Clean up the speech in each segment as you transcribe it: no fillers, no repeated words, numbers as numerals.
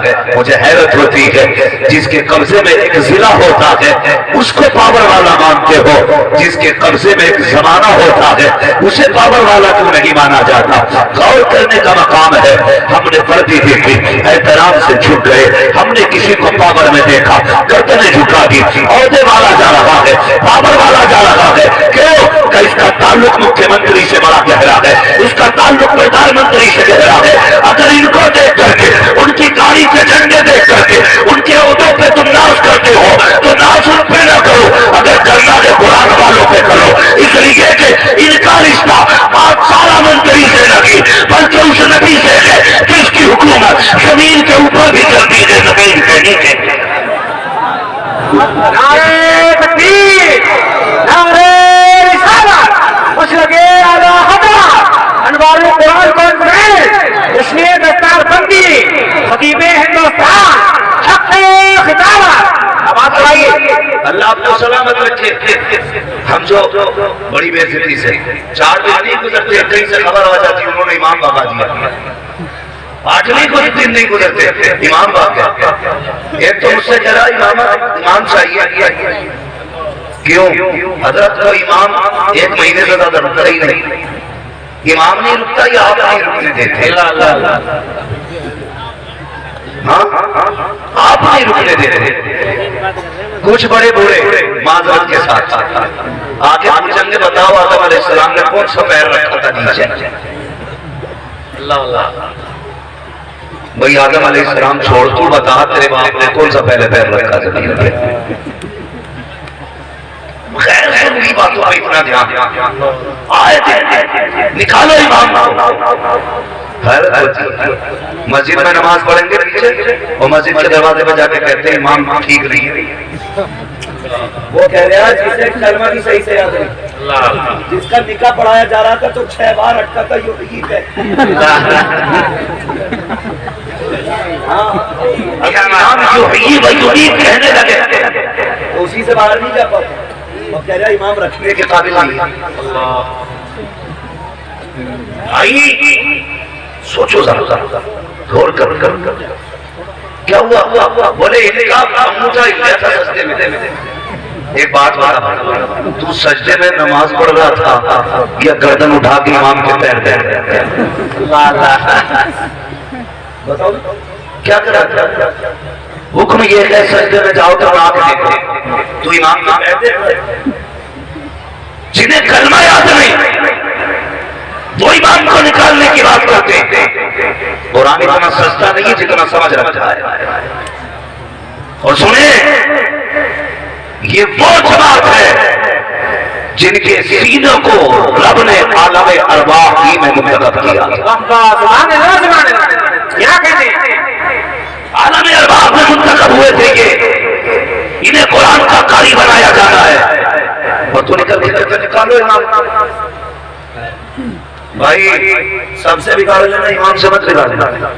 ہے مجھے حیرت ہوتی ہے جس کے قبضے میں ایک ضلع ہوتا ہے اس کو پاور والا مانتے ہو، جس کے قبضے میں ایک زمانہ ہوتا ہے اسے پاور والا کیوں نہیں مانا جاتا؟ غور کرنے کا مقام ہے۔ ہم نے وردی دیکھی احترام سے جھک گئے، ہم نے کسی کو پاور میں دیکھا گردنیں جھکا دی، عہدے والا جا رہا ہے، پاور والا جا رہا ہے، کیوں کہ اس کا تعلق مکھیہ منتری سے بڑا گہرا ہے، اس کا تعلق پردھان منتری سے گہرا ہے۔ اگر ان کو دیکھ کر کے، ان کی گاڑی کے جھنڈے دیکھ کر کے ان کے عہدوں پہ تم ناز کرتے ہو تو ناز ان پہ نہ کرو، اگر کرنا ہے قرآن والوں پہ کرو، اس لیے کہ ان کا رشتہ آپ سارا منتری سے نہیں بلکہ اس نبی سے ہے جس کی حکومت زمین کے اوپر بھی چلتی ہے زمین کے نیچے۔ نعرہ تکبیر، نعرہ رسالت، اس لگے اعلی حضرت انوار قرآن کانفرنس، اس میں دستار بندی خطیب ہندوستان حق خطابت۔ اب آپ آئیے، اللہ آپ کو سلامت رکھے۔ ہم جو بڑی بے عزتی سے 4 دن نہیں گزرتے کہیں سے خبر آ جاتی انہوں نے امام بابا دیا، 8ویں کو دن نہیں گزرتے امام بابا۔ ایک تو مجھ سے کہہ رہا امام چاہیے، کیوں؟ حضرت کو امام 1 مہینے سے زیادہ رکتا ہی نہیں، امام نہیں رکتا یا آپ نہیں رکنے دیتے؟ ہاں آپ نہیں رکنے دیتے۔ کچھ بڑے بوڑھے معذرت کے ساتھ آگے پوچھیں گے بتاؤ آدم علیہ السلام نے کون سا پیر رکھا تھا نیچے؟ اللہ بھئی آدم علیہ السلام چھوڑ تو بتا تیرے باپ نے کون سا پہلے پیر رکھا تھا زمین پہ؟ خیر ضروری باتوں پہ اتنا دھیان آئے تھے نکالو امام۔ مسجد میں نماز پڑھیں گے پیچھے اور مسجد کے دروازے پہ جا کے کہتے ہیں امام ٹھیک نہیں ہے، وہ کہہ رہا جسے کلمہ بھی صحیح سے یاد نہیں، جس کا نکاح پڑھایا جا رہا تھا تو 6 بار اٹکا تھا یوں ہے۔ کہنے لگے تو اسی سے باہر نہیں جا پاتا، وہ کہہ رہا امام رکھنے کے قابل نہیں۔ آئی سوچو ذرا غور کر کیا ہوا؟ بولے انگوٹھا لیا تھا سجدے میں۔ ایک بات بتا، تو سجدے میں نماز پڑھ رہا تھا یا گردن اٹھا کے امام کے پیر دے بتاؤ کیا کرا تھا؟ حکم یہ ہے سجدے میں جاؤ تو آنکھ دیکھو، تو امام کے پیر دے۔ جنہیں کلمہ یاد نہیں وہ امام کو نکالنے کی بات کرتے ہیں۔ قرآن اتنا سستا نہیں ہے جتنا سمجھ رکھتا ہے۔ اور سنیں یہ وہ جماعت ہے جن کے سینوں کو رب نے عالم ارواح ہی میں منتخب کیا۔ کیا کہتے ہیں؟ عالم ارواح میں منتخب ہوئے تھے کہ انہیں قرآن کا قاری بنایا جانا ہے، اور تو نکالو امام۔ بھائی سب سے بگاڑ لینا، امام سے مت بگاڑ لینا۔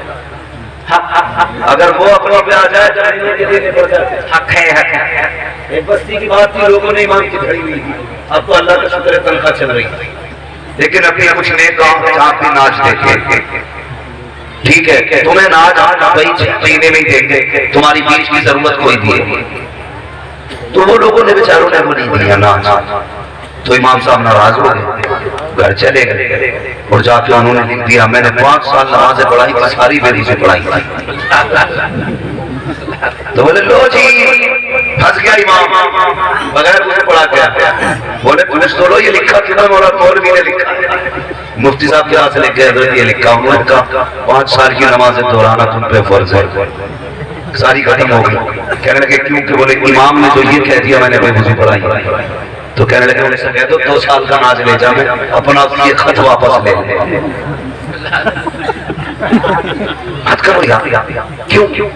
اگر وہ اپنے پہ آ جائے تو انہیں کے دینے پڑ جاتے۔ حق ہے۔ ایک بستی کی بات تھی، لوگوں نے امام کی کھڑی ہوئی تھی، اب تو اللہ کا شکر ہے تنخواہ چل رہی، لیکن اپنی کچھ نیک کام جہاں بھی ناچ دیکھے، ٹھیک ہے تمہیں ناچ بھائی 6 مہینے میں ہی دیں گے، تمہاری بیچ کی ضرورت کوئی دیے، تو وہ لوگوں نے بیچاروں نے وہ نہیں دیا ناچ، تو امام صاحب ناراض ہو گئے، گھر چلے گئے اور جا کے انہوں نے لکھ دیا میں نے 5 سال نمازیں پڑھائی تھی، ساری میری سے پڑھائی تھی۔ تو بولے لو جی پھنس گیا امام، بغیر مجھے پڑھا گیا۔ بولے پولیس تو لو یہ لکھا کیوں؟ مولوی نے لکھا۔ مفتی صاحب کیا سے لکھ کے حضرت یہ لکھا، انہوں نے کہا 5 سال کی نمازیں دہرانا تم پہ فرض ہے۔ ساری ختم ہو گئی۔ کہنے لگے کیوں؟ کہ بولے امام نے جو یہ کہہ دیا میں نے بھائی مجھے پڑھائی۔ تو کہنے لگے انہیں سے کہہ دو 2 سال کا ناز لے جا، میں اپنا یہ خط واپس لے لیں۔ مت کرو یار، کیوں کیوں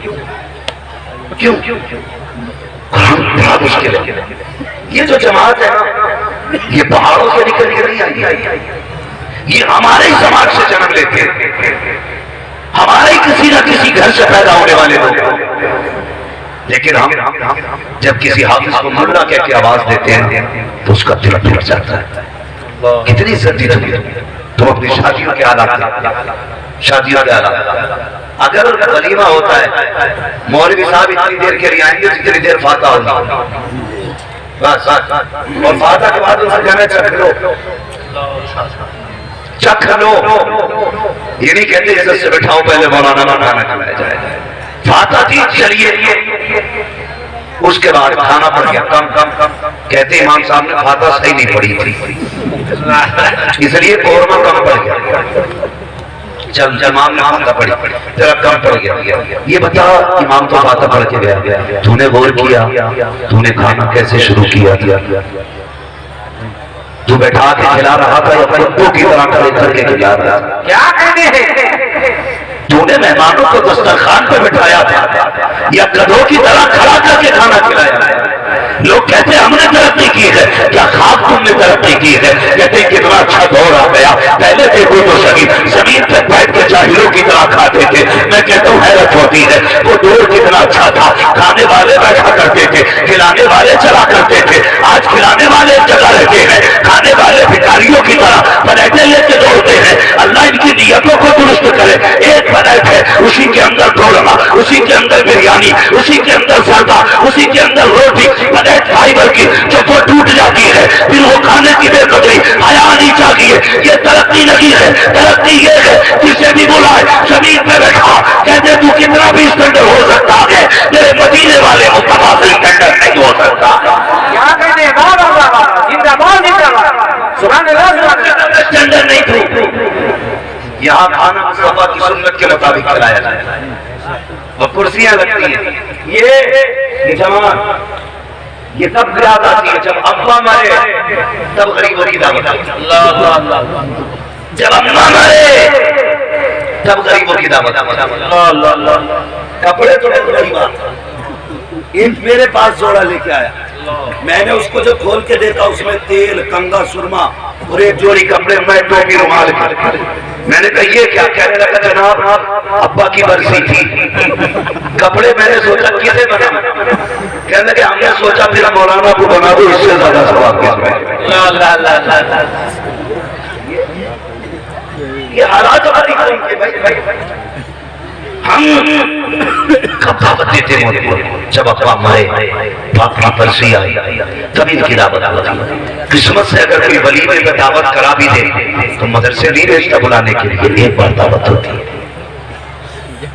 قرآن بہت مشکل ہے۔ یہ جو جماعت ہے نا یہ پہاڑوں سے نکل کے نہیں آئی، یہ ہمارے ہی سماج سے جنم لیتے ہیں، ہمارے کسی نہ کسی گھر سے پیدا ہونے والے لوگ، لیکن ہم جب کسی حافظ کو ملا کہہ کے آواز دیتے ہیں تو اس کا دل ٹوٹ جاتا ہے۔ کتنی عزت دی تمہیں، تم اپنی شادیوں کے حالات شادیوں کے حالات اگر ولیمہ ہوتا ہے مولوی صاحب اتنی دیر کے لیے آئیں گے جتنی دیر فاتحہ ہوگی بس اور فاتحہ کے بعد ان سے کہنا چکھ لو یہ نہیں کہتے عزت سے بٹھاؤ پہلے مولانا کا کھانا کھلایا جائے فاتحہ تھی چلیے اس کے بعد کھانا پڑ گیا کم کہتے امام صاحب نے فاتحہ صحیح نہیں پڑھی تھی اس لیے قورمہ کم پڑ گیا چل امام نے فاتحہ پڑھی ذرا کم پڑ گیا یہ بتا امام تو فاتحہ پڑھ کے گیا تو نے غور کیا تو نے کھانا کیسے شروع کیا تو بیٹھا کے کھلا رہا تھا یا کتوں کی طرح کر کے کھلا رہا تھا کیا کہتے ہیں تو نے مہمانوں کو دسترخوان پہ بٹھایا تھا یا گدھوں کی طرح کھڑا کر کے کھانا کھلایا لوگ کہتے ہیں ہم نے ترقی کی ہے کیا خواب تم نے ترقی کی ہے کہتے ہیں کتنا اچھا دور آ گیا پہلے دیکھو تو صحیح زمین پہ بیٹھ کے جاہلوں کی طرح کھاتے تھے میں کہتا ہوں حیرت ہوتی ہے وہ دور کتنا اچھا تھا کھانے والے بیٹھا کرتے تھے کھلانے والے چلا کرتے تھے آج کھلانے والے جگہ رہتے ہیں کھانے والے بھکاریوں کی طرح پلیٹیں لے کے دوڑتے ہیں اللہ ان کی نیتوں کو درست کرے ایک پلیٹ ہے اسی کے اندر قورمہ اسی کے اندر بریانی اسی کے اندر سردہ اسی کے اندر روٹی پلیٹ فائبر کی جب وہ ٹوٹ جاتی ہے پھر وہ کھانے کی بے قدری حیا آنی چاہیے یہ ترقی نہیں ہے ترقی یہ ہے جسے بھی بلائے زمین پہ بیٹھا کہتے تو کتنا بھی اسٹینڈرڈ ہو سکتا ہے میرے مدینے والے مصطفیٰ سے اسٹینڈرڈ نہیں ہو سکتا کیا کہتے ہیں بابا بابا زندہ باد سبحان اللہ اسٹینڈرڈ نہیں تھی یہاں کھانا مصطفیٰ کی سنت کے مطابق کھلایا جائے وہ کرسیاں لگتی ہیں یہ جوان یہ تب یاد آتی ہے جب ابا مرے تب غریبوں کی دعوت جب ابا مرے تب غریبوں کی دعوت کپڑے تو غریب میرے پاس جوڑا لے کے آیا میں نے اس کو جو کھول کے دیکھا اس میں تیل کنگا سرما اور ایک جوڑی کپڑے میں ٹوپی رومال کی میں نے کہا یہ کیا کہنے لگا جناب ابا کی برسی تھی کپڑے میں نے سوچا کسے بنا کہنے لگے ہم نے سوچا پھر مولانا کو بنا دو اس سے زیادہ ثواب کس میں یہ حالات ہماری قوم کے بھائی ہم کب دعوت دیتے ہیں جب ابا مرے باپ کی برسی آئی تب ان کی دعوت ہوتی قسمت سے اگر کوئی ولیمے میں دعوت کرا بھی دے تو مدرسے نہیں بھیجتا بلانے کے لیے ایک بار دعوت ہوتی ہے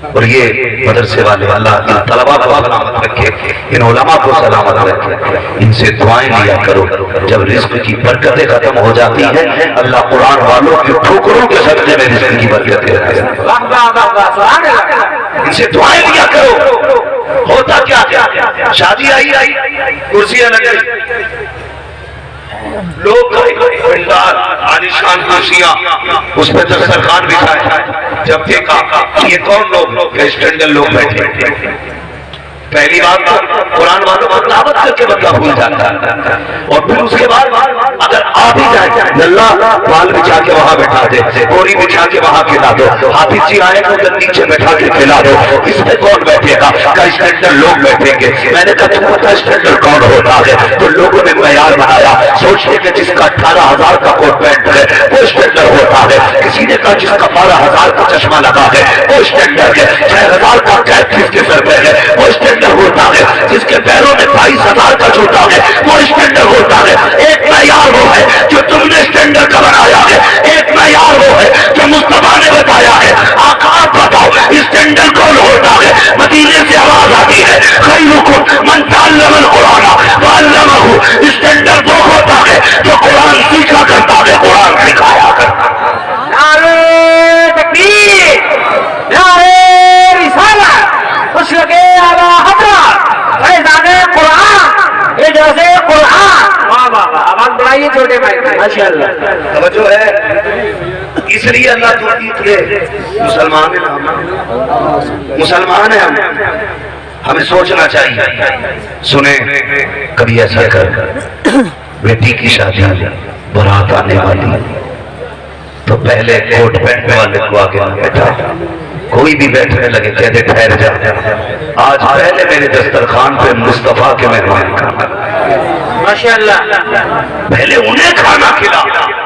اور یہ مدرسے والے اللہ ان طلباء کو سلامت رکھے ان علماء کو سلامت رکھے ان سے دعائیں لیا کرو جب رزق کی برکتیں ختم ہو جاتی ہیں اللہ قرآن والوں کی ٹھوکروں کے صدقے میں رزق کی برکتیں رکھے ان سے دعائیں لیا کرو ہوتا کیا شادی آئی کرسیاں لگی لوگ عالیشان کرسیاں اس پہ دسترخوان بچھائے جب دیکھا یہ کون لوگ اسٹینڈرڈ لوگ بیٹھے پہلی بات قرآن والوں کو دعوت کر کے بندہ بھول جاتا ہے اور پھر اس کے بعد اگر آ بھی جائے اللہ بال بچھا کے وہاں بیٹھا دے بوری بچھا کے وہاں کھلا دو حافظ جی آئے تو نیچے بیٹھا کے کھلا دو اس میں کون بیٹھے گا کا اسٹینڈرڈ لوگ بیٹھیں گے میں نے کہا تم پتا اسٹینڈرڈ کون ہوتا ہے تو لوگوں نے معیار بنایا سوچتے کہ جس کا 18,000 کا کوٹ پینٹ ہے وہ اسٹینڈرڈ ہوتا ہے کسی نے کہا جس کا 12,000 کا چشمہ لگا ہے وہ اسٹینڈرڈ ہے 6,000 کا کیپ جس کے سر پہ ہے وہ اسٹینڈرڈ ہوتا ہے جس کے پیروں میں 22,000 کا جوتا ہے وہ اسٹینڈرڈ ہوتا ہے ایک معیار وہ ہے جو تم نے اسٹینڈرڈ کا بنایا ہے ایک معیار وہ ہے جو مصطفیٰ نے بتایا ہے آقا آپ بتاؤ اسٹینڈرڈ کون ہوتا ہے مدینے سے آواز آتی ہے خیرکم من تعلم القرآن وعلمہ اسٹینڈرڈ وہ ہوتا ہے جو قرآن سیکھا کرتا ہے قرآن سکھایا کرتا ہے نعرہ تکبیر نعرہ رسالت خوش لگے اعلیٰ حضرت فیضان قرآن اجازے قرآن واہ واہ واہ آواز بڑھائیے چھوٹے بھائی ماشاءاللہ توجہ ہے اس لیے اللہ توفیق دے مسلمان ہیں ہم مسلمان ہیں ہمیں سوچنا چاہیے سنیں کبھی ایسا کر بیٹی کی شادی بارات آنے والی تو پہلے کوٹ پینٹ والے کو آگے نہ بیٹھا کوئی بھی بیٹھنے لگے کہہ دے ٹھہر جا آج پہلے میرے دسترخوان پہ مصطفیٰ کے مہمان کھانا ماشاءاللہ پہلے انہیں کھانا کھلا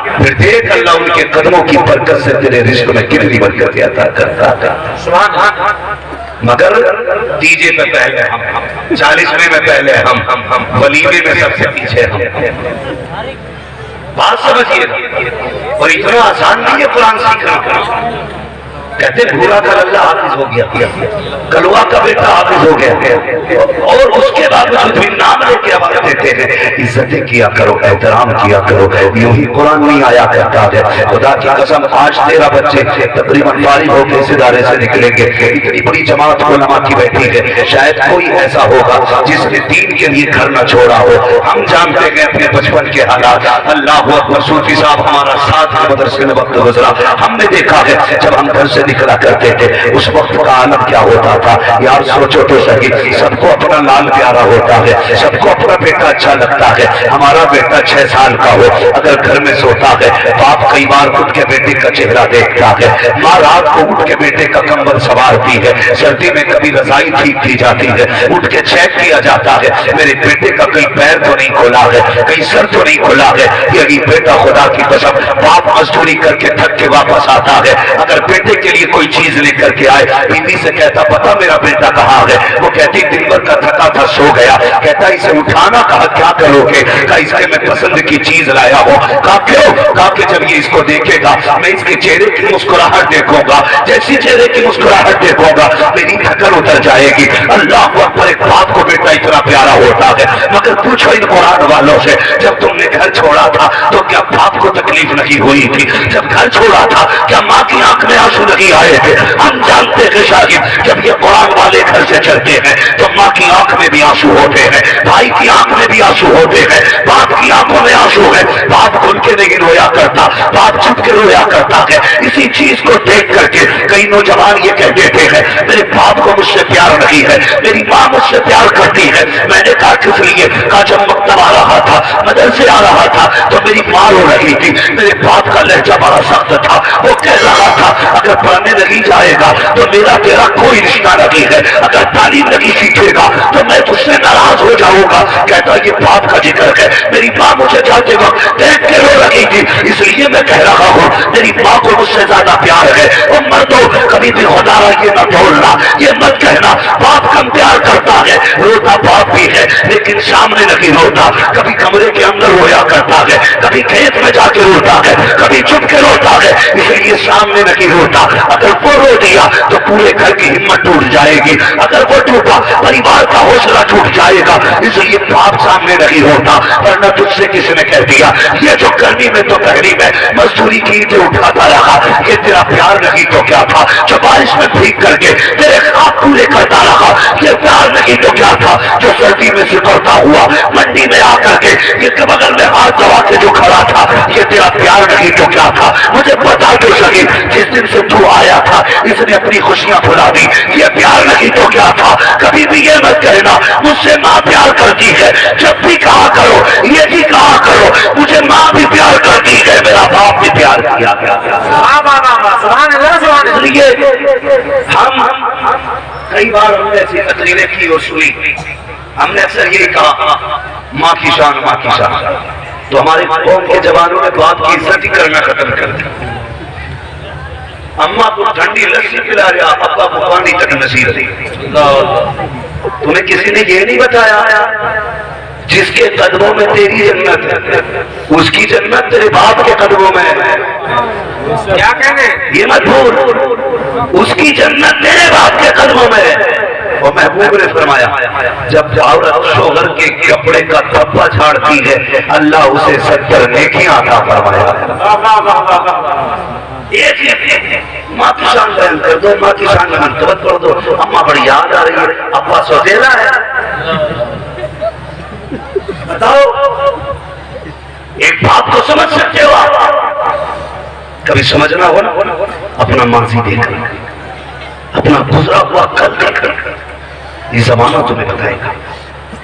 پھر دیکھ اللہ اللہ ان کے قدموں کی برکت سے تیرے رزق میں کتنی برکت عطا کرتا تھا. مگر ڈیجے پہ پہلے ہم 40ویں میں پہلے ہم ولیمے میں سب سے پیچھے ہم. بات سمجھیے. اور اتنا آسان نہیں ہے قرآن سیکھنا. کہتے بھورا کا اللہ حافظ ہو گیا, کلوا کا بیٹا حافظ ہو گیا, اور اس کے بعد بھی نام لے کے آواز دیتے ہیں عزتیں کیا کرو, احترام کیا کرو. یوں ہی قرآن نہیں آیا کرتا ہے. خدا کی قسم آج 13 بچے تقریباً فارغ ہو کے اس ادارے سے نکلیں گے. اتنی بڑی جماعت علماء کی بیٹھی ہے, شاید کوئی ایسا ہوگا جس نے دین کے لیے گھر نہ چھوڑا ہو. ہم جانتے ہیں اپنے بچپن کے حالات. اللہ اکبر, صوفی صاحب ہمارا ساتھ مدرسے میں وقت گزرا, ہم نے دیکھا ہے جب ہم گھر سے نکلا کرتے تھے اس وقت کا عالم کیا ہوتا تھا. یار سوچو تو صحیح, سب کو اپنا لال پیارا ہوتا ہے, سب کو اپنا بیٹا اچھا لگتا ہے. ہمارا بیٹا 6 سال کا ہو, اگر گھر میں سوتا ہے باپ کئی بار اٹھ کے بیٹے کا چہرہ دیکھتا ہے. ماں رات کو اٹھ کے بیٹے کا کمبل سنوارتی ہے. سردی میں کبھی رضائی ٹھیک کی جاتی ہے, اٹھ کے چیک کیا جاتا ہے میرے بیٹے کا کئی پیر تو نہیں کھلا ہے, کئی سر تو نہیں کھلا ہے. یہی بیٹا خدا کی قسم باپ مزدوری کر کے تھک کے واپس آتا ہے, اگر بیٹے کے لیے کوئی چیز لے کر کے آئے, بیوی سے کہتا پتا میرا بیٹا کہاں ہے؟ وہ کہتی دن بھر کا تھکا تھا سو گیا. کہتا اسے اٹھانا کہا کیا کرو گے؟ کہا اس کے میں پسند کی چیز لایا ہوں. کہا کیوں؟ کہا کہ جب یہ اس کو دیکھے گا میں اس کے چہرے کی مسکراہٹ دیکھوں گا, جیسی چہرے کی مسکراہٹ دیکھوں گا میری تھکن اتر جائے گی. اللہ اکبر, ایک باپ کو بیٹا اتنا پیارا ہوتا ہے. مگر پوچھو ان قرآن والوں سے, جب تم نے گھر چھوڑا تھا تو کیا باپ کو تکلیف نہیں ہوئی تھی؟ جب گھر چھوڑا تھا کیا ماں کی آنکھ میں آنسو نہیں آئے تھے؟ ہم جانتے ہیں شاہد جب یہ قرآن والے گھر سے چلتے ہیں تو ماں کی آنکھ میں بھی آنسو ہوتے ہیں, بھائی کی آنکھ میں بھی آنسو ہوتے ہیں, باپ کی آنکھوں میں آنسو ہے. باپ کھل کے نہیں رویا کرتا, باپ چھپ کے رویا کرتا ہے. اسی چیز کو دیکھ کر کے کئی نوجوان یہ کہہ دیتے ہیں میرے باپ کو مجھ سے پیار نہیں ہے, میری ماں مجھ سے پیار کرتی ہے. میں نے کہا کس لیے؟ کہا جب مکتب آ رہا تھا, مدرسے آ رہا تھا تو میری ماں رو رہی تھی. میرے باپ کا لہجہ بڑا سخت تھا, وہ کہہ رہا تھا اگر پڑھنے نہیں جائے گا تو میرا تیرا کوئی رشتہ نہیں ہے, اگر تعلیم نہیں سیکھے گا تو میں تجھ سے ناراض ہو جاؤں گا. کہتا یہ باپ کا ذکر ہے. میری ماں مجھے جاتے وقت دیکھ کے رو رہی تھی, اس لیے میں کہہ رہا ہوں میری ماں کو مجھ سے زیادہ پیار ہے. اور مردوں کبھی بھی خدا یہ نہ بولنا, یہ مت کہنا باپ کم پیار کرتا ہے. روتا باپ بھی ہے لیکن سامنے نہیں روتا. کبھی کمرے کے اندر رویا کرتا ہے, کبھی کھیت میں جا کے روتا ہے, کبھی چھپ کے روتا ہے, اس لیے سامنے نہیں روتا. اگر وہ رو دیا تو پورے گھر کی ہمت ٹوٹ جائے گی, اگر وہ ٹوٹا پریوار کا حوصلہ ٹوٹ جائے گا. اس لیے باپ سامنے نہیں ہوتا. ورنہ تجھ سے کس نے کہہ دیا یہ جو گرمی میں تو پہلی میں مزدوری کی اینٹیں اٹھاتا رہا یہ تیرا پیار نہیں تو کیا تھا؟ جو بارش میں بھیگ کر کے تیرے خواب پورے کرتا رہا یہ پیار نہیں تو کیا تھا؟ جو سردی میں سکڑتا ہوا منڈی میں آ کر کے یہ بغل میں ہاتھ دبا کے جو کھڑا تھا یہ تیرا پیار نہیں تو کیا تھا؟ مجھے بتا تو سکی جس دن سے تو آیا تھا اس نے اپنی خوشیاں بھلا دی, یہ پیار نہیں تو کیا تھا؟ کبھی بھی یہ مت کہنا مجھ سے ماں پیار کرتی ہے. جب بھی کہا کرو یہ بھی کہا کرو مجھے ماں بھی پیار کرتی ہے, میرا باپ بھی پیار کیا. اس لیے ہم کئی بار ہم نے ایسی تقریریں کی اور سنی, ہم نے اکثر یہی کہا ماں کی شان ماں کی شان, تو ہمارے قوم کے جوانوں نے باپ کی عزت ہی کرنا ختم کر دیا. اماں کو ٹھنڈی لسی پلا رہا, ابا کو پانی تک نصیب نہیں. تمہیں کسی نے یہ نہیں بتایا جس کے قدموں میں تیری جنت ہے اس کی جنت تیرے باپ کے قدموں میں ہے. کیا کہنے یہ مت بھول, اس کی جنت تیرے باپ کے قدموں میں ہے. اور محبوب نے فرمایا جب عورت شوہر کے کپڑے کا تھپا چھاڑتی ہے اللہ اسے 70 نیکیاں عطا فرمایا. ماں کی شان بیان کر دو, ماں کی شان میں منتبت کر دو. اماں بڑی یاد آ رہی ہے, ابا سوتیلا ہے. بتاؤ ایک بات کو سمجھ سکتے ہو آپ؟ کبھی سمجھنا ہو نا اپنا ماضی دیکھنا, اپنا گزرا ہوا کل دیکھنا. یہ زمانہ تمہیں بتائے گا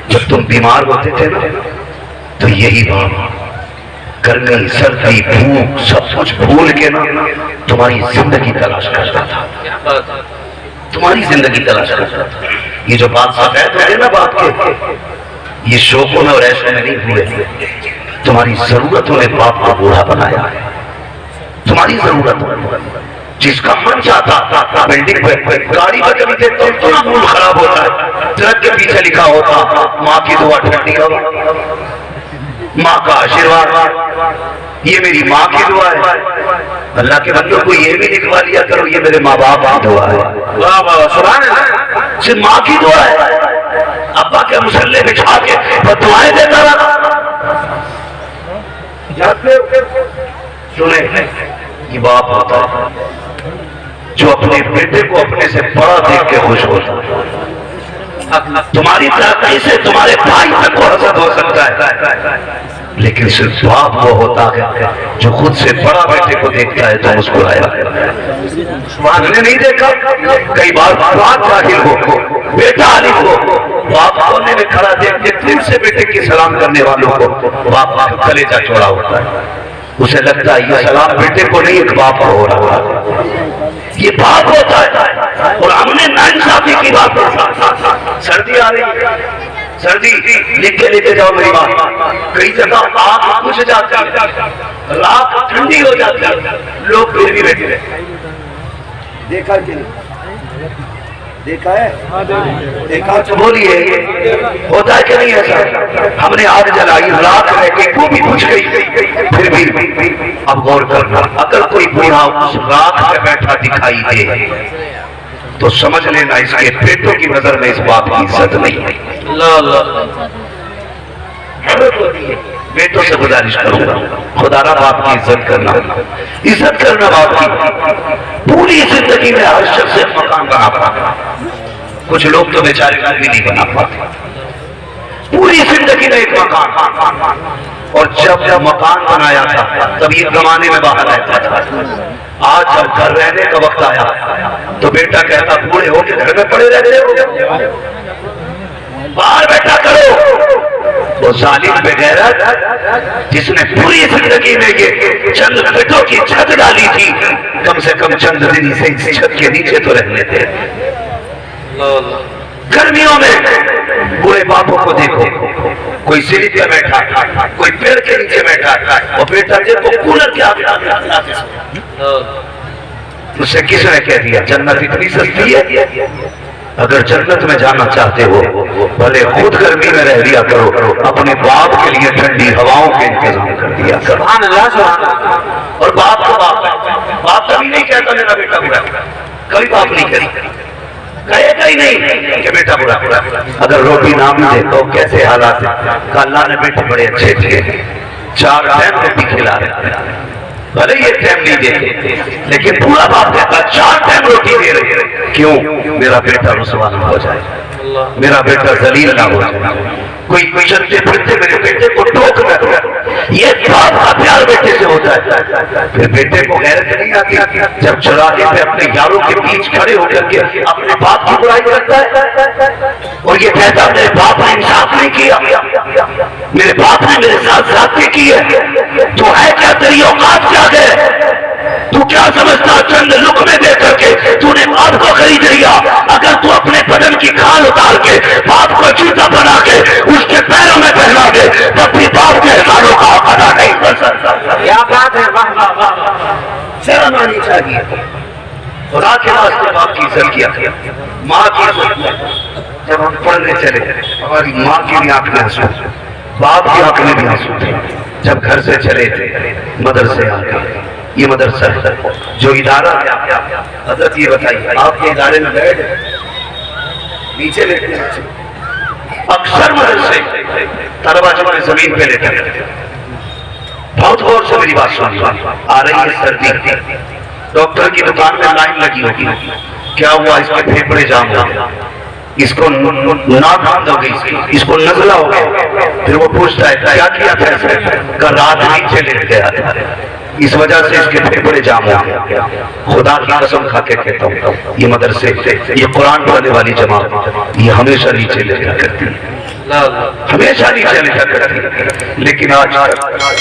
جب تم بیمار ہوتے تھے نا تو یہی بات گرمی سردی بھوک سب کچھ بھول کے نا تمہاری زندگی تلاش کرتا تھا, تمہاری زندگی تلاش کرتا تھا. یہ جو بات سفید ہوئے نا بات کے یہ شوقوں میں اور ایسوں میں نہیں ہوئے, تمہاری ضرورتوں نے باپ کو بوڑھا بنایا ہے. تمہاری ضرورت ہے. جس کا من چاہتا بلڈنگ پہ گاڑی پہ کبھی دیکھتے ہیں تو مول خراب ہوتا ہے, ٹرک کے پیچھے لکھا ہوتا ماں کی دعا ٹھنڈی ہوا, ماں کا آشیرواد, یہ میری ماں کی دعا ہے. اللہ کے بندوں کو یہ بھی لکھوا لیا کرو یہ میرے ماں باپ کی دعا ہے. واہ واہ سبحان اللہ, صرف ماں کی دعا ہے. ابا کے مسلے بچھا کے وہ دعائیں دیتا رہا. سنیں, یہ باپ ہوتا ہے جو اپنے بیٹے کو اپنے سے بڑا دیکھ کے خوش ہوتا ہے. تمہاری ترقی سے تمہارے بھائی تک کو حسد ہو سکتا ہے, لیکن صرف باپ وہ ہوتا ہے جو خود سے بڑا بیٹے کو دیکھتا ہے تو مسکرایا. ہم نے نہیں دیکھا کئی بار باپ جاہل ہو بیٹا عالم ہو, باپ کونے میں کھڑا دیکھ کے دل سے بیٹے کی سلام کرنے والوں کو باپ کا کلیجہ چوڑا ہوتا ہے. اسے لگتا ہے یہ سلام بیٹے کو نہیں ایک باپ کو ہو رہا ہے, یہ باپ ہوتا ہے. اور ہم نے ناانصافی کی بات. سردی آ رہی ہے, سردی لکھے جاؤ میری بات. کئی جگہ آگ بجھ جاتی ہے, رات ٹھنڈی ہو جاتی ہے, لوگ پھر بھی بیٹھے رہتے. دیکھا کہ دیکھا ہے, دیکھا تو بولیے ہوتا ہے کہ نہیں ایسا. ہم نے آگ جلائی, رات رہ گئی, وہ بھی بجھ گئی, پھر بھی اب غور کرنا, اگر کوئی بوڑھا اس رات میں بیٹھا دکھائی دے تو سمجھ لینا اس کے بیٹوں کی نظر میں اس باپ کی عزت نہیں ہے. بیٹوں سے گزارش کروں گا خدا را باپ کی عزت کرنا, عزت کرنا باپ کی. پوری زندگی میں ہر شخص سے مکان بنا پاتا, کچھ لوگ تو بیچارے گھر بھی نہیں بنا پاتے. پوری زندگی میں ایک مکان, اور جب مکان بنایا تھا تب یہ زمانے میں باہر رہتا تھا. آج جب گھر رہنے کا وقت آیا تو بیٹا کہتا بوڑھے ہو کے گھر میں پڑے رہتے ہو, باہر بیٹھا کرو. وہ ظالم بے غیرت جس نے پوری زندگی میں یہ چند بیٹوں کی چھت ڈالی تھی, کم سے کم چند دن سے اس چھت کے نیچے تو رہنے تھے. گرمیوں میں بوڑھے باپوں کو دیکھو, کوئی سیڑھی پہ بیٹھا, کوئی پیڑ کے نیچے بیٹھا, اور بیٹا دیکھو کولر کے آگے. اس سے کس نے کہہ دیا جنت اتنی سستی ہے؟ اگر جنت میں جانا چاہتے ہو بھلے خود گرمی میں رہ لیا کرو, اپنے باپ کے لیے ٹھنڈی ہواؤں کے انتظام کر دیا کرو. اور باپ کا باپ کبھی نہیں کہتا میرا بیٹا برا, کبھی باپ نہیں کہے گا ہی نہیں کہ بیٹا برا. اگر روٹی نہ ملے تو کیسے حالات ہیں, اللہ نے بیٹے بڑے اچھے تھے, 4 ٹائم روٹی کھلا رہے, بھلے یہ ٹائم نہیں دیتے لیکن پورا باپ کہتا 4 ٹائم روٹی دے رہے. کیوں؟ میرا بیٹا رسوا نہ ہو جائے, میرا بیٹا ذلیل نہ ہو جائے, کوئی چلتے پھرتے میرے بیٹے کو ٹوک نہ دے. یہ باپ کا پیار بیٹے سے ہوتا ہے. پھر بیٹے کو غیرت نہیں آتی جب چوراہے پہ اپنے یاروں کے بیچ کھڑے ہو کر کے اپنے باپ کی برائی کرتا ہے اور یہ کہتا میرے باپ نے انصاف نہیں کیا, میرے باپ نے میرے ساتھ زیادتی کی ہے. تو ہے کیا تیری اوقات کیا ہے؟ تو کیا سمجھتا چند لقمے دے کر کے تو نے باپ کو خرید لیا؟ اگر تو اپنے بدن کی کھال اتار کے باپ کو جوتا بنا کے اس کے پیروں میں پہنا دے تب بھی باپ کے احسانوں کا ادا نہیں کر سکتا. کیا بات ہے, شرم آنی چاہیے. خدا کے واسطے باپ کی عزت کیا, ماں کی عزت کیا. جب ہم پڑھنے چلے ہماری ماں کی بھی آنکھ میں آنسو, باپ کی آنکھ میں بھی آنسو تھے. جب گھر سے چلے تھے مدرسے آ گئے, یہ مدرسہ جو ادارہ ہے, حضرت یہ بتائیے آپ کے ادارے میں بیٹھ نیچے لیٹے, اکثر مدرسے طلبہ جو ہے زمین پہ لیٹے رہتے. بہت غور سے میری بات سنیے, آ رہی ہے سردی, ڈاکٹر کی دکان میں لائن لگی ہوگی, کیا ہوا اس کے پھیپھڑے جام ہو گئے, اس کو ناک بند ہو گئی, اس کو نزلہ ہو گیا. پھر وہ پوچھتا ہے کیا کیا تھا اس نے, کہ رات نیچے لیٹ گیا تھا, اس وجہ سے اس کے پھیپھڑے جام ہو گیا. خدا کی قسم کھا کے کہتا ہوں یہ مدرسے, یہ قرآن پڑھنے والی جماعت یہ ہمیشہ نیچے لیٹا کرتی ہے, ہمیشہ نیچے لیٹا کرتی ہے. لیکن آج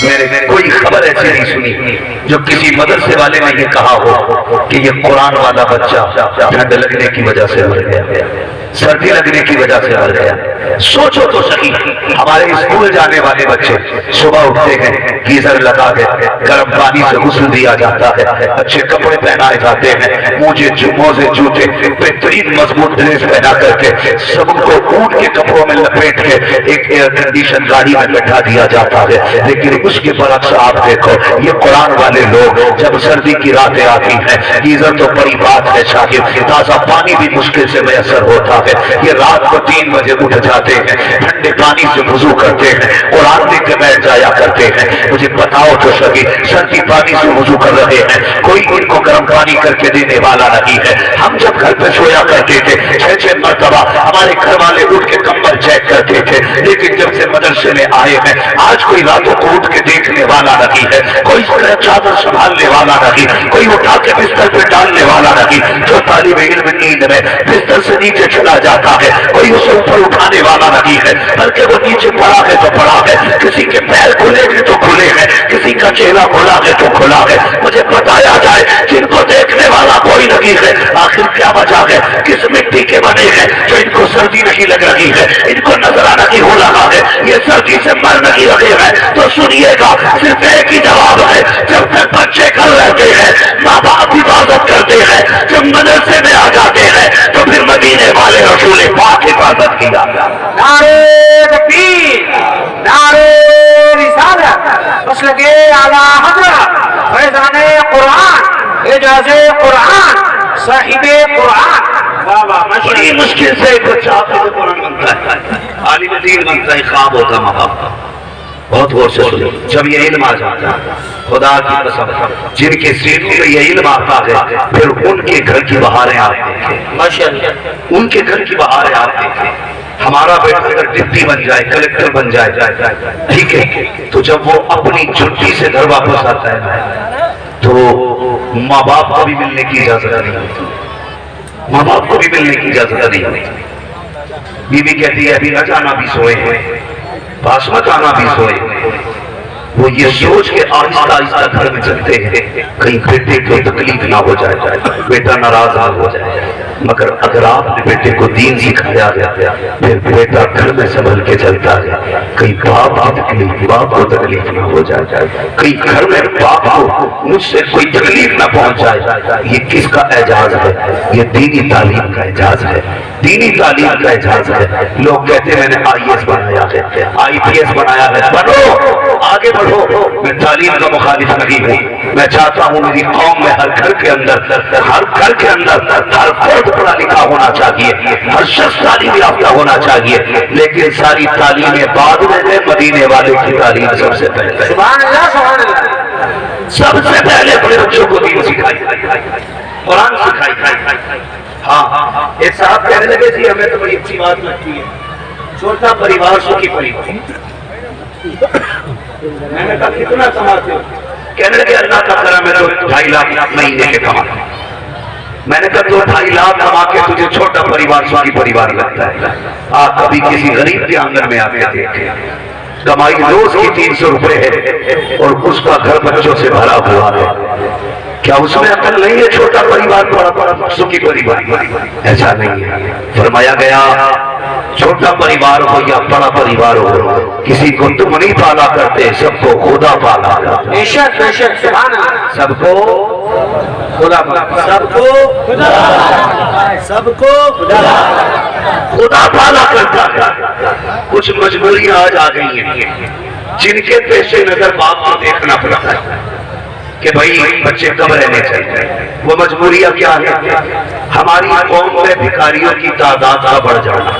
میرے کوئی خبر ایسی نہیں سنی جو کسی مدرسے والے نے یہ کہا ہو کہ یہ قرآن والا بچہ ٹھنڈ لگنے کی وجہ سے مر گیا, سردی لگنے کی وجہ سے مر گیا. سوچو تو صحیح، ہمارے اسکول جانے والے بچے صبح اٹھتے ہیں، گیزر لگا کے گرم پانی سے غسل دیا جاتا ہے، اچھے کپڑے پہنائے جاتے ہیں، موزے جوتے بہترین مضبوط ڈریس پہنا کر کے سب کو اونٹ کے کپڑوں میں لپیٹ کے ایک ایئر کنڈیشن گاڑی میں بٹھا دیا جاتا ہے۔ لیکن اس کے برعکس آپ دیکھو، یہ قرآن والے لوگ جب سردی کی راتیں آتی ہیں، گیزر تو بڑی بات ہے شاہد، تازہ پانی بھی مشکل سے میسر ہوتا ہے، یہ رات کو 3 بجے اٹھ جاتے ہیں، ٹھنڈے پانی سے وضو کرتے ہیں، قرآن لے کے بیٹھ جایا کرتے ہیں۔ مجھے بتاؤ تو صحیح، سردی پانی سے وضو کر رہے ہیں، کوئی ان کو گرم پانی کر کے دینے والا نہیں ہے۔ ہم جب گھر پہ سویا کرتے تھے 6 مرتبہ ہمارے گھر والے اٹھ کے کمبل چیک کرتے تھے، لیکن جب سے مدرسے میں آئے ہیں آج کوئی راتوں کو اٹھ کے دیکھنے والا نہیں ہے، کوئی چادر سنبھالنے والا نہیں، کوئی اٹھا کے بستر پہ ڈالنے والا نہیں۔ جو طالب علم نیند میں بستر سے نیچے چلا جاتا ہے کوئی اسے اوپر اٹھانے والا نہیں ہے، بلکہ وہ نیچے پڑا ہے تو پڑا ہے، کسی کے پیر کھلے ہیں تو کھلے ہیں، کسی کا چہرہ کھلا ہے تو کھلا ہے۔ مجھے بتایا جائے جن کو دیکھنے والا کوئی نہیں ہے، آخر کیا وجہ ہے؟ کس مٹی کے بنے ہیں جو ان کو سردی نہیں لگ رہی ہے، ان کو نظرہ نہیں ہو رہا ہے، یہ سردی سے مر نہیں رہے ہیں؟ تو سنیے گا، صرف ایک ہی جواب ہے، جب تک بچے گھر رہتے ہیں ماں باپ حفاظت کرتے ہیں، جب مدرسے میں آ جاتے ہیں تو پھر مدینے والے رسول پاک حفاظت کیا۔ نعرے تکبیر، نعرے رسالت، مسلک اعلی حضرت فیضان قرآن، اعجاز قرآن، صاحب قرآن۔ بڑی مشکل سے ایک بچہ حافظ قرآن بنتا ہے، عالم دین بنتا ہے، خواب ہوتا ماں باپ کا۔ بہت غور سے سنو، جب یہ علم آ جاتا ہے، خدا کی قسم جن کے سینوں میں یہ علم آتا ہے پھر ان کے گھر کی بہاریں آپ دیکھیں، ماشاءاللہ ان کے گھر کی بہاریں آپ دیکھیں۔ ہمارا بیٹا اگر ڈپٹی بن جائے، کلیکٹر بن جائے، ٹھیک ہے، تو جب وہ اپنی چھٹی سے گھر واپس آتا ہے تو ماں باپ کو بھی ملنے کی اجازت نہیں ہوتی، ماں باپ کو بھی ملنے کی اجازت نہیں ہوتی۔ بیوی کہتی ہے ابھی نہ جانا، بھی سوئے ہیں، پاس مت آنا، بھی سوئے۔ وہ یہ سوچ کے آہستہ آہستہ گھر میں چلتے ہیں کہیں بیٹے کو تکلیف نہ ہو جائے، بیٹا ناراض نہ ہو جائے۔ مگر اگر آپ نے بیٹے کو دین سکھایا گیا پھر بیٹا گھر میں سنبھل کے چلتا ہے، کہیں باپ کو تکلیف نہ ہو جائے، کہیں گھر میں باپ کو مجھ سے کوئی تکلیف نہ پہنچ جائے۔ یہ کس کا اعجاز ہے؟ یہ دینی تعلیم کا اعجاز ہے، دینی تعلیم کا اعجاز ہے۔ لوگ کہتے ہیں میں نے IAS بنایا ہے، IPS بنایا ہے، بنو، آگے بڑھو۔ میں تعلیم کا مخالف نہیں ہوں، میں چاہتا ہوں میری قوم میں ہر گھر کے اندر ہر فرد پڑھا لکھا ہونا چاہیے، ہر شخص تعلیم یافتہ ہونا چاہیے، لیکن ساری تعلیمیں بعد میں ہے، مدینے والے کی تعلیم سب سے پہلے۔ سبحان اللہ، سبحان اللہ۔ سب سے پہلے اپنے بچوں کو دین سکھائی، قرآن سکھائی۔ ہاں ایک صاحب کہنے لگے جی ہمیں تو بڑی اچھی بات لگتی ہے، چھوٹا پریوار سکھی پریوار۔ میں نے کہا کتنا کماتے ہو؟ کہنے لگے اللہ کا کرم ہے تو 2.5 لاکھ مہینے کے کماتے۔ میں نے کہا تو 2.5 لاکھ کما کے تجھے چھوٹا پریوار سکھی پریوار لگتا ہے؟ آپ کبھی کسی غریب کے آنگن میں آتے دیکھیں، کمائی روز کی 300 روپے ہے اور اس کا گھر بچوں سے بھرا ہوا ہے، کیا اس میں عقل نہیں ہے؟ چھوٹا پریوار بڑا سکھی پریوار؟ ایسا نہیں ہے۔ فرمایا گیا چھوٹا پریوار ہو یا بڑا پریوار ہو، کسی کو تم نہیں پالا کرتے، سب کو خدا پالا کرتے۔ بے شک بے شک، سبحان اللہ۔ سب کو خدا پالا، سب کو خدا پالا کرتا ہے۔ کچھ مجبوریاں آج آ گئی ہیں جن کے پیش نظر باپ کو دیکھنا پڑتا ہے کہ بھائی بچے کب رہنے چاہیے۔ وہ مجبوریاں کیا ہیں؟ ہماری قوم میں بھکاریوں کی تعداد کا بڑھ جانا۔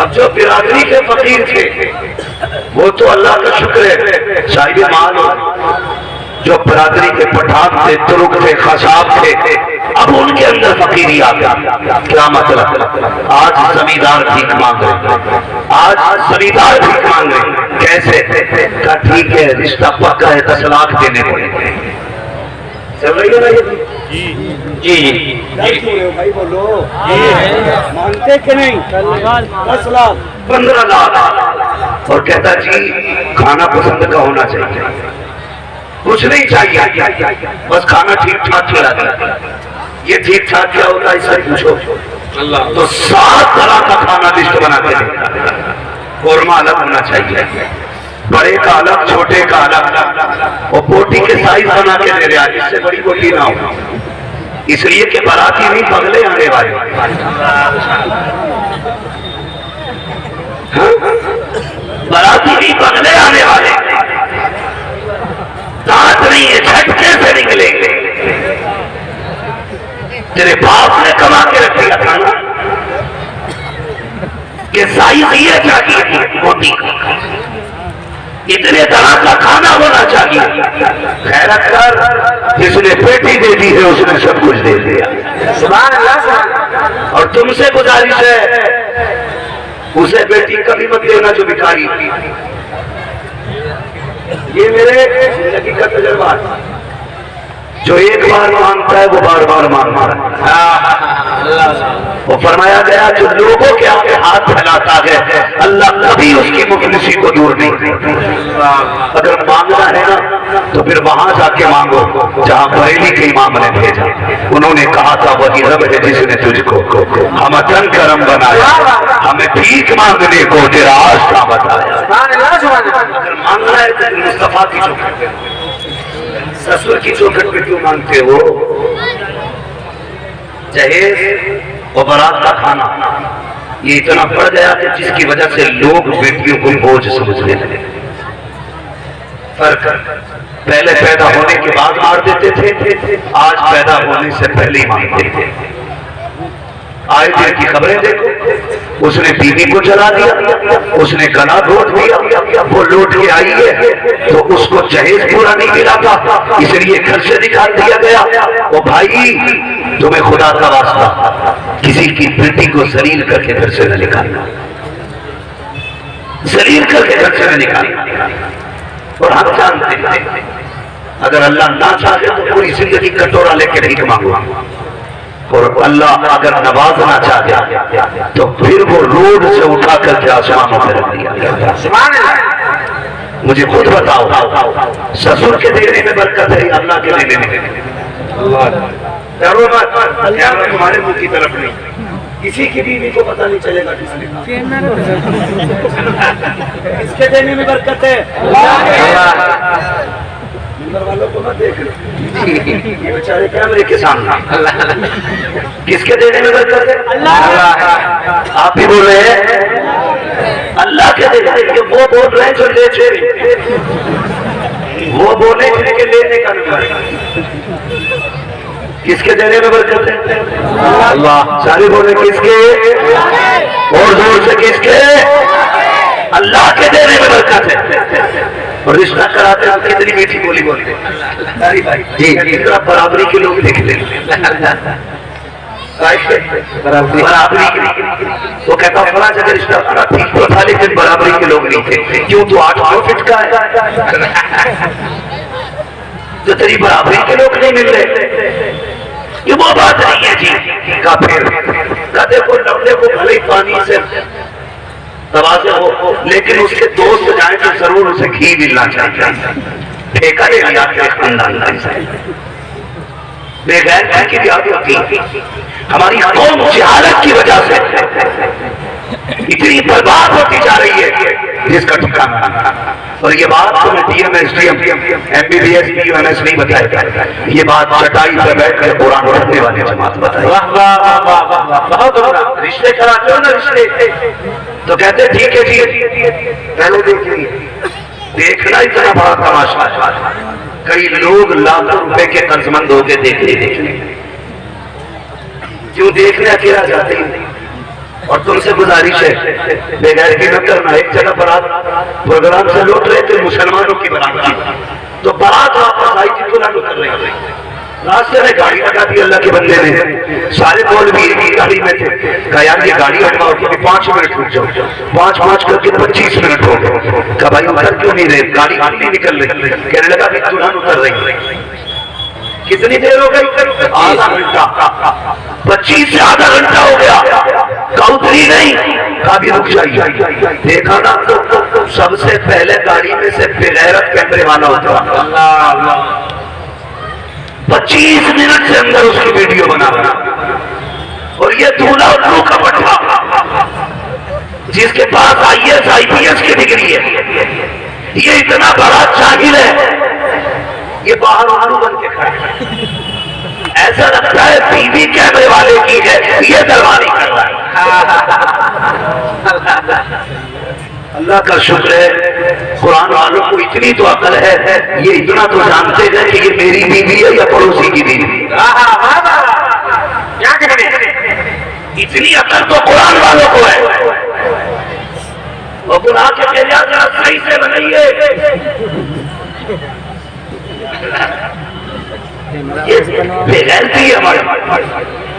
اب جو برادری کے فقیر تھے وہ تو اللہ کا شکر ہے صاحب مال ہو، جو برادری کے پٹھان تھے، ترک تھے، خشاب تھے، اب ان کے اندر فقیری آ گئی۔ کیا مطلب؟ آج زمیندار بھیک مانگ رہے، آج زمیندار بھیک مانگ رہے۔ کیسے؟ کہا ٹھیک ہے رشتہ پکا ہے 10 لاکھ دینے پڑیں گے۔ سمجھ رہی ہو نا یہ؟ جی بھائی بولو مانتے کہ نہیں؟ 10 لاکھ 15 لاکھ اور کہتا جی کھانا پسند کا ہونا چاہیے، کچھ نہیں چاہیے، بس کھانا ٹھیک ٹھاک کھلا دیں۔ یہ ٹھیک ٹھاک کیا ہوتا ہے اس سے پوچھو۔ تو 7 طرح کا کھانا لسٹ بنا کے دیتا ہے. قورمہ الگ ہونا چاہیے, بڑے کا الگ, چھوٹے کا الگ, اور بوٹی کے سائز بنا کے دے رہا ہے جس سے بڑی بوٹی نہ ہو, اس لیے کہ باراتی نہیں بغلے آنے والے, باراتی نہیں بغلے آنے والے, دانت نہیں ہے جھٹکے سے نکلیں گے. تیرے باپ نے کما کے رکھ دیا تھا نا کہ سائز یہ چاہیے موٹی کا, اتنے طرح کا کھانا ہونا چاہیے. خیرت کر, جس نے پیٹی دے دی ہے اس نے سب کچھ دے دیا. سبحان اللہ. اور تم سے گزارش ہے اسے بیٹی کبھی مت دینا جو بھکاری تھی. یہ میرے زندگی کا تجربہ ہے, جو ایک بار مانگتا ہے وہ بار بار مانگتا ہے. وہ فرمایا گیا جو لوگوں کے آگے ہاتھ پھیلاتا ہے اللہ کبھی اس کی مفلسی کو دور نہیں کرتا. اگر مانگنا ہے نا تو پھر وہاں جا کے مانگو جہاں بریلی کے امام نے بھیجا. انہوں نے کہا تھا وہی رب ہے جس نے تجھ کو ہمیں تن کرم بنایا, ہمیں بھیک مانگنے کو تیرا راستہ بتایا. اگر مانگنا ہے تو مصطفیٰ کی چوکھٹ پہ, سسر کی چوکھٹ پہ کیوں مانگتے ہو؟ جہیز اور بارات کا کھانا یہ اتنا بڑھ گیا کہ جس کی وجہ سے لوگ بیٹیوں کو بوجھ سمجھنے لگے. فرق پہلے پیدا ہونے کے بعد مار دیتے تھے, آج پیدا ہونے سے پہلے ہی مانگتے تھے. آئے دن کی خبریں دیکھو, اس نے بیوی کو جلا دیا, اس نے گلا گھونٹ دیا, وہ لوٹ کے آئی ہے تو اس کو جہیز پورا نہیں ملا تھا اس لیے گھر سے نکال دیا گیا. وہ بھائی تمہیں خدا کا واسطہ کسی کی بیٹی کو ذلیل کر کے گھر سے نہ نکالنا, ذلیل کر کے گھر سے نہ نکالنا. اور ہم جانتے ہیں اگر اللہ نہ چاہے تو پوری زندگی کٹورا لے کے نہیں مانگو, اور اللہ اگر نوازنا چاہے تو پھر وہ روڈ سے اٹھا کر کے آسمانوں پہ رکھ دیا. مجھے خود بتاؤ سسر کے دینے میں برکت ہے اللہ کے دینے میں؟ تمہارے منہ کی طرف نہیں, کسی کی بیوی کو پتہ نہیں چلے گا کس نے کس کے دینے میں برکت ہے. گھر والوں کو نہ دیکھ لو, یہ بیچارے کیمرے کے سامنے کس کے دینے میں برکت ہے؟ آپ بھی بول رہے ہیں اللہ کے دینے میں. وہ بول رہے ہیں جو لے چیری, وہ بولے جن کے لینے کا نمبر. کس کے دینے میں برکت ہے؟ اللہ. سارے بولے کس کے, اور زور سے کس کے؟ اللہ کے دینے میں برکت ہے. اور رشتہ کراتے ہیں کتنی میٹھی بولی بولتے ہیں جی برابری کے لوگ دیکھتے ہیں, برابری کے وہ کہتا فلاں جگہ رشتہ کرا ٹھیک تو تھا لیکن برابری کے لوگ نہیں تھے. کیوں تو 8 فٹ کا ہے تو تیری برابری کے لوگ نہیں مل رہے. یہ وہ بات نہیں ہے جی کا پھر کہتے کو لمبے کو بھلے پانی سے توازن ہو لیکن اس کے دوست جائیں تو ضرور اسے گھی ملنا چاہیے. ٹھیکہ لے لیا کے خاندان سے بے غیرتی کی بھی عادت ہوتی. ہماری قوم جہالت کی وجہ سے اتنی برباد ہوتی جا رہی ہے جس کا ٹھکانا. اور یہ بات تمہیں D M S D M M B B S P U M S نہیں بتائے گا, یہ بات چٹائی پہ بیٹھ کر قرآن پڑھنے والی جماعت بتائے. رشتے کراتے ہو نا رشتے تو کہتے ٹھیک ہے جی پہلے دیکھیں. دیکھنا اتنا بڑا تماشا ہے, کئی لوگ لاکھوں روپے کے قرض مند ہو کے دیکھنے کیوں دیکھنے اکیلا جاتے ہیں. اور تم سے گزارش ہے بے غیرتی نہ کرنا. ایک جگہ برات پروگرام سے لوٹ رہے تھے مسلمانوں کی برات کی تو برات واپس آئی تھی قرآن کر رہے تھے. راستے میں گاڑی لگا دی اللہ کے بندے نے, سارے بول بھی ایک ہی گاڑی میں تھے. کہا یار یہ گاڑی ہٹواؤ کہ 5 منٹ رک جاؤ. 5 کر کے 25 منٹ ہو گئے. کہا بھائی اتر کیوں نہیں رہے, گاڑی نہیں نکل رہی. کہنے لگا کہ قرآن اتر رہی. کتنی دیر ہو گئی؟ آدھا گھنٹہ. 25 سے آدھا گھنٹہ ہو گیا, اتری نہیں. کہا بھی رک جائیے. دیکھا نا تو سب سے پہلے گاڑی میں سے بغیرت کیمرے والا ہوتا. 25 منٹ سے اندر اس کی ویڈیو بنا اور یہ دولہا الو کا پٹھا جس کے پاس IAS کی ڈگری ہے، یہ اتنا بڑا جاہل ہے، یہ باہر الو بن کے کھڑا ہے، ایسا لگتا ہے بیوی کیمرے والے کی ہے، یہ دروانی کر رہا ہے۔ اللہ کا شکر ہے قرآن والوں کو اتنی تو عقل ہے، یہ اتنا تو جانتے ہیں کہ یہ میری بیوی ہے یا پڑوسی کی بیوی، کیا کریں؟ اتنی عقل تو قرآن والوں کو ہے۔ وہ بلا کے کہہ ذرا صحیح سے بنائیے، یہ بے غیرتی ہے ہمارے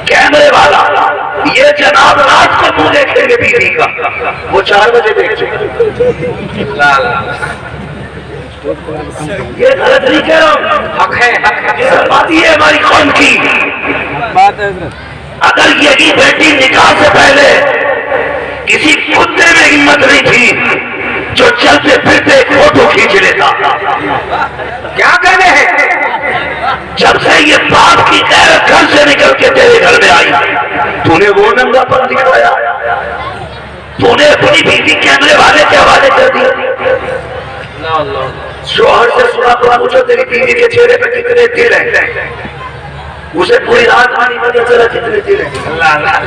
کیمرے والا، یہ جناب رات کو تو دیکھیں گے بیوی کا، وہ 4 بجے دیکھیں گے۔ یہ غلط نہیں کہہ رہا ہوں، حق ہے، حق ہے۔ یہ بات یہ ہے ہماری قوم کی۔ بات ہے اگر یہی بیٹی نکاح سے پہلے کسی کتے میں ہمت نہیں تھی جو چلتے پھرتے ایک فوٹو کھینچ لیتا، کیا کہنے ہیں؟ جب سے یہ باپ کی غیرت گھر سے نکل کے تیرے گھر میں آئی، تو نے وہ ننگا پن دکھایا، تو نے اپنی بیوی کیمرے والے کے حوالے کر دیا۔ شوہر سے سنا تو پوچھو تیری بیوی کے چہرے پہ کتنے تل ہیں، اسے پوری رات آنی پتہ چلا کتنے تل ہیں،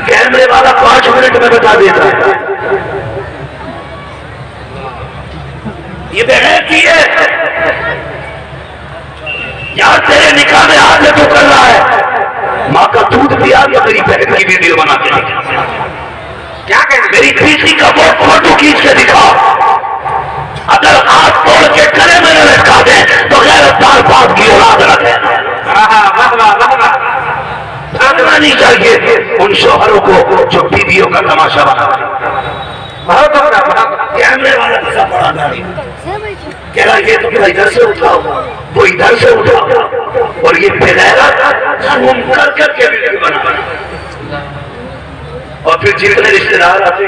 کیمرے والا 5 منٹ میں بتا دیتا ہے۔ یہ بغیرتی ہے، یار تیرے نکاح میں آج تو کر رہا ہے، ماں کا دودھ پیا یا میری بہن کی ویڈیو بنا کے دکھا، کیا کہنے؟ میری بیٹی کا وہ فوٹو کھینچ کے دکھا، اگر ہاتھ توڑ کے گلے میں نہ لٹکا دیں تو غیرتدار باپ کی اولاد رکھے۔ آگنا نہیں چاہیے ان شوہروں کو جو بیویوں کا تماشا بنا بہت بہت کیمرے والا کسا پڑا داری کہہ رہا یہ تو کیا ادھر سے اٹھاؤ وہ ادھر سے اٹھاؤ، اور یہ بغیرت زوم کر کر کے ویڈیو بنا، اور پھر جتنے رشتے دار آتے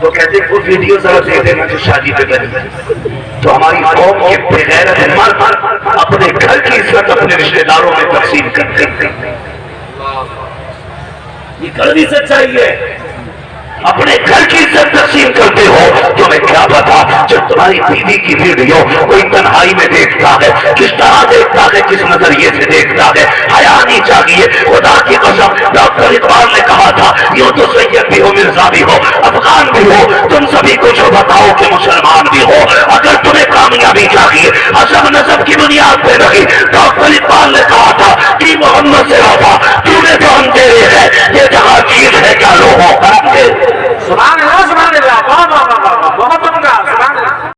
وہ کہتے ہیں وہ ویڈیو ذرا دے دینا جو شادی پہ بنی۔ تو ہماری قوم کے بغیرت مرد اپنے گھر کی عزت اپنے رشتے داروں میں تقسیم کرتے ہیں، یہ کڑوی سچائی ہے۔ اپنے گھر کی عزت تقسیم کرتے ہو، تمہیں کیا پتا جب تمہاری بیوی کی ویڈیو کوئی تنہائی میں دیکھتا ہے کس طرح دیکھتا ہے، کس نظریے سے دیکھتا ہے، حیا نہیں چاہیے۔ خدا کی قسم ڈاکٹر اقبال نے کہا تھا یوں تو سید بھی ہو مرزا بھی ہو افغان بھی ہو، تم سبھی کو جو بتاؤ کہ مسلمان بھی ہو،